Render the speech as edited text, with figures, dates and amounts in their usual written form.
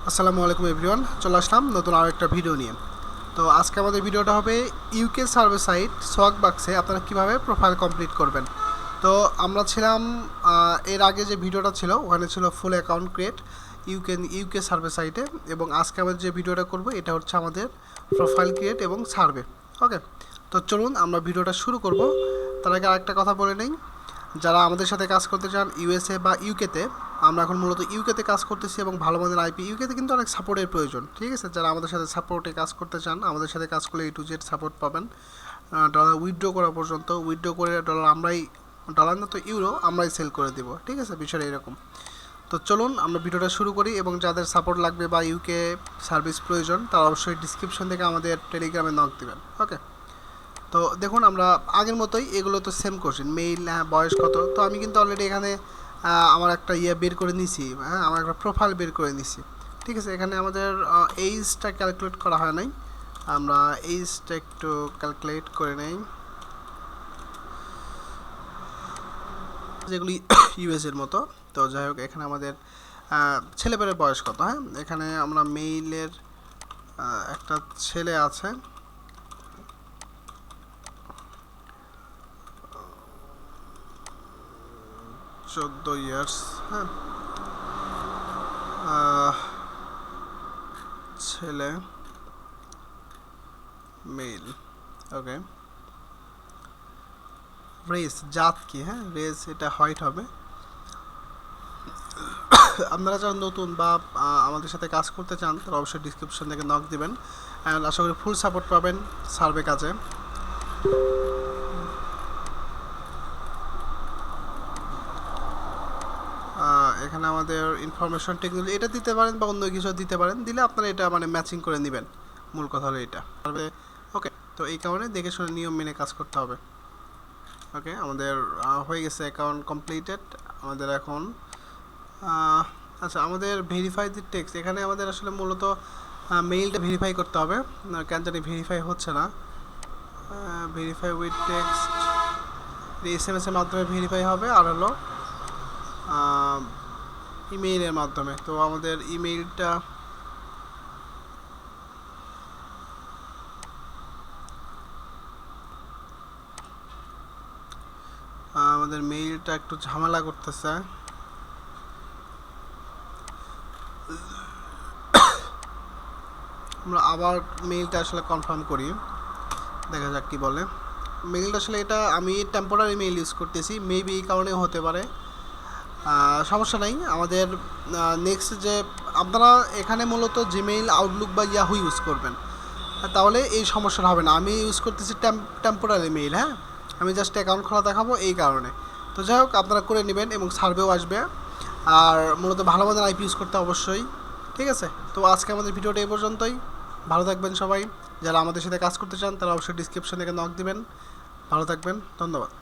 আসসালামু আলাইকুম এভরিওয়ান, চলে আসলাম নতুন আরও একটা ভিডিও নিয়ে। তো আজকে আমাদের ভিডিওটা হবে ইউকে সার্ভে সাইট সোয়াগবাক্সে আপনারা কিভাবে প্রোফাইল কমপ্লিট করবেন। তো আমরা ছিলাম এর আগে যে ভিডিওটা ছিল ওখানে ছিল ফুল অ্যাকাউন্ট ক্রিয়েট ইউকে সার্ভে সাইটে, এবং আজকে আমাদের যে ভিডিওটা করব এটা হচ্ছে আমাদের প্রোফাইল ক্রিয়েট এবং সার্ভে। ওকে, তো চলুন আমরা ভিডিওটা শুরু করব। তার আগে আরেকটা কথা বলে নেই, যারা আমাদের সাথে কাজ করতে চান ইউএসএ বা ইউকেতে, আমরা এখন মূলত ইউকেতে কাজ করতেছি এবং ভালো মানের আইপি। ইউকেতে কিন্তু অনেক সাপোর্টের প্রয়োজন, ঠিক আছে। যারা আমাদের সাথে সাপোর্টে কাজ করতে চান, আমাদের সাথে কাজ করলে A to Z সাপোর্ট পাবেন, ডলার উইথড্র করা পর্যন্ত। উইথড্র করে ডলার না তো ইউরো আমরাই সেল করে দেবো, ঠিক আছে, বিষয়টা এরকম। তো চলুন আমরা ভিডিওটা শুরু করি, এবং যাদের সাপোর্ট লাগবে বা ইউকে সার্ভিস প্রয়োজন তারা অবশ্যই ডিসক্রিপশন থেকে আমাদের টেলিগ্রামে নক দেবেন। ওকে, তো দেখুন আমরা আগের মতোই এগুলো তো সেম কোশ্চেন, মেইল, বয়স কত। তো আমি কিন্তু অলরেডি এখানে আমার একটা বের করে নিছি, হ্যাঁ, আমার একটা প্রোফাইল বের করে নিছি, ঠিক আছে। এখানে আমাদের এইজটা ক্যালকুলেট করা হয় নাই, আমরা এইজটা একটু ক্যালকুলেট করে নেই, যেগুলি ইউএসের মতো। তো যাই হোক, এখানে আমাদের ছেলেপেলের বয়স কত, হ্যাঁ, এখানে আমরা মেইলের একটা ছেলে আছে, 14 ইয়ার্স, হ্যাঁ, ছেলে, মেল। ওকে, রেস, জাত কি, হ্যাঁ, রেস এটা হোয়াইট হবে। আপনারা যারা নতুন বা আমাদের সাথে কাজ করতে চান তারা অবশ্যই ডিসক্রিপশন থেকে নক দিবেন, অ্যান্ড আশা করি ফুল সাপোর্ট পাবেন সার্ভে কাজে। এখানে আমাদের ইনফরমেশন টেকনোলজি এটা দিতে পারেন বা অন্য কিছু দিতে পারেন, দিলে আপনারা এটা মানে ম্যাচিং করে নেবেন। মূল কথা হলো এটা। ওকে, তো এই কারণে দেখে শুনে নিয়ম মেনে কাজ করতে হবে। ওকে, আমাদের হয়ে গেছে অ্যাকাউন্ট কমপ্লিটেড। আমাদের এখন আচ্ছা, আমাদের ভেরিফাই দি টেক্সট, এখানে আমাদের আসলে মূলত মেইলটা ভেরিফাই করতে হবে, কেন জানি ভেরিফাই হচ্ছে না। ভেরিফাই উইথ টেক্সট SMS এর মাধ্যমে ভেরিফাই হবে, আর হলো ইমেইলের মাধ্যমে। তো আমাদের ইমেইলটা আমাদের মেইলটা একটু ঝামেলা করতেছে। আমরা আবার মেইলটা আসলে কনফার্ম করি, দেখা যাক কি বলে। মেইলটা আসলে এটা আমি টেম্পোরারি মেইল ইউজ করতেছি, মেবি এই কারণে হতে পারে, সমস্যা নাই। আমাদের নেক্সট যে আপনারা এখানে মূলত জিমেইল, আউটলুক বা ইয়াহু ইউজ করবেন, তাহলে এই সমস্যাটা হবে না। আমি ইউজ করতেছি টেম্পোরারি মেইল, হ্যাঁ, আমি জাস্ট অ্যাকাউন্ট খোলা দেখাবো এই কারণে। তো যাই হোক, আপনারা করে নেবেন এবং সার্ভেও আসবে, আর মূলত ভালো মানের আইপি ইউজ করতে অবশ্যই, ঠিক আছে। তো আজকে আমাদের ভিডিওটা এই পর্যন্তই। ভালো থাকবেন সবাই, যারা আমাদের সাথে কাজ করতে চান তারা অবশ্যই ডিসক্রিপশন থেকে নক দিবেন। ভালো থাকবেন, ধন্যবাদ।